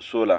16।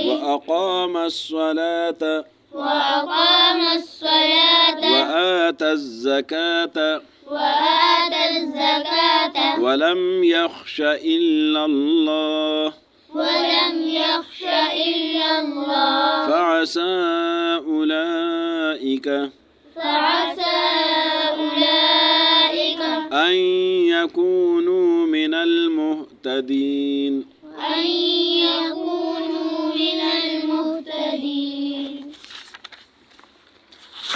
وأقام الصلاة وآتى الزكاة ولم يخش إلا الله فعسى أولئك أن يكونوا من المهتدين।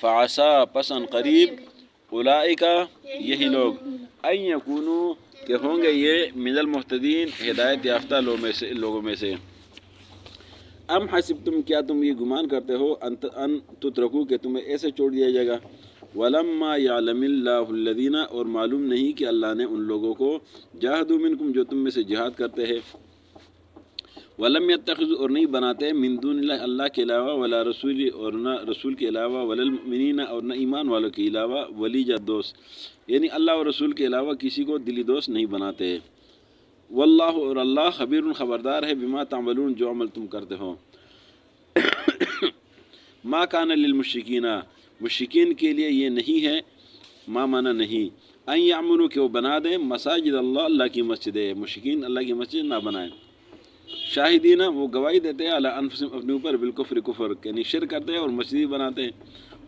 فعسا پس ان قریب اولئکا یہی لوگ ان یکونو کہ ہوں گے یہ من المہتدین ہدایت یافتہ لوگوں میں سے ام حسبتم کیا تم یہ گمان کرتے ہو ان تترکو کہ تمہیں ایسے چھوڑ دیا جائے گا ولما یعلم اللہ الذین اور معلوم نہیں کہ اللہ نے ان لوگوں کو جاہدوا منکم جو تم میں سے جہاد کرتے ہیں ولم یتخذوا اور نہیں بناتے من دون اللہ اللہ کے علاوہ ولا رسول اور نہ رسول کے علاوہ ولا المؤمنین اور نہ ایمان والوں کے علاوہ ولیجا دوست یعنی اللہ اور رسول کے علاوہ کسی کو دلی دوست نہیں بناتے واللہ اور اللہ خبیر خبردار ہے بما تعملون جو عمل تم کرتے ہو ما کان للمشرکین مشرکین کے لیے یہ نہیں ہے ما مانا نہیں ان یعمروا کہ وہ بنا دیں مساجد اللہ اللہ کی مسجدیں مشرکین اللہ کی مسجد نہ بنائیں شاہدین وہ گواہی دیتے ہیں علی انفسہم اپنے اوپر بالکفر کفر یعنی شرک کرتے ہیں اور مسجد بناتے ہیں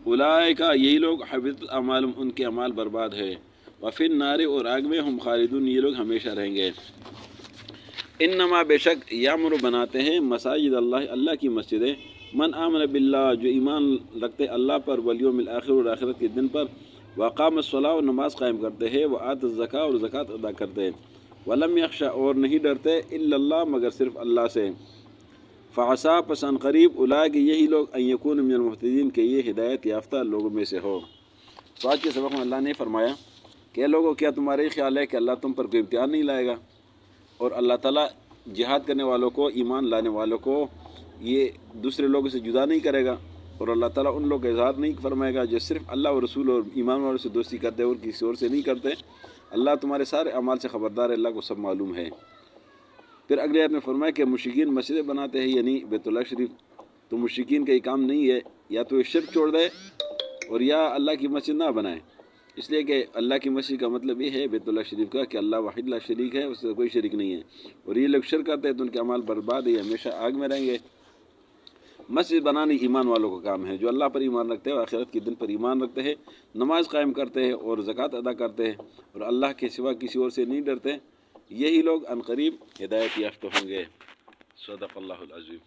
اولئک یہی لوگ حبطت اعمالہم ان کے اعمال برباد ہے وفی النار اور آگ میں ہم خالدون یہ لوگ ہمیشہ رہیں گے انما بے شک یامر بناتے ہیں مساجد اللہ اللہ کی مسجدیں من آمن باللہ جو ایمان رکھتے اللہ پر والیوم الآخر اور آخرت کے دن پر وقام الصلاۃ اور نماز قائم کرتے ہیں وآت الزکاۃ اور زکوٰۃ ادا کرتے ہیں ولم یخشى اور نہیں ڈرتے الا اللہ مگر صرف اللہ سے فعسا پس ان قریب اولئک یہی لوگ ان یکون من المہتدین کہ یہ ہدایت یافتہ لوگوں میں سے ہو۔ تو آج کے سبق میں اللہ نے فرمایا کہ لوگوں کیا تمہارے خیال ہے کہ اللہ تم پر کوئی امتحان نہیں لائے گا اور اللہ تعالیٰ جہاد کرنے والوں کو ایمان لانے والوں کو یہ دوسرے لوگوں سے جدا نہیں کرے گا اور اللہ تعالیٰ ان لوگوں کا اظہار نہیں فرمائے گا جو صرف اللہ اور رسول اور ایمان والوں سے دوستی کرتے اور کسی اور سے نہیں کرتے۔ اللہ تمہارے سارے اعمال سے خبردار ہے، اللہ کو سب معلوم ہے۔ پھر اگلے آیت میں فرمایا کہ مشرکین مسجدیں بناتے ہیں یعنی بیت اللہ شریف، تو مشرکین کا یہ کام نہیں ہے یا تو یہ شرک چھوڑ دے اور یا اللہ کی مسجد نہ بنائے، اس لیے کہ اللہ کی مسجد کا مطلب یہ ہے بیت اللہ شریف کا کہ اللہ واحد لا شریک ہے، اس سے کوئی شریک نہیں ہے، اور یہ لوگ شرک کرتے ہیں تو ان کے اعمال برباد ہے، ہمیشہ آگ میں رہیں گے۔ مسجد بنانی ایمان والوں کا کام ہے جو اللہ پر ایمان رکھتے ہیں اور آخرت کے دن پر ایمان رکھتے ہیں، نماز قائم کرتے ہیں اور زکوٰۃ ادا کرتے ہیں اور اللہ کے سوا کسی اور سے نہیں ڈرتے، یہی لوگ عنقریب ہدایت یافتہ ہوں گے۔ صدق اللہ العظیم۔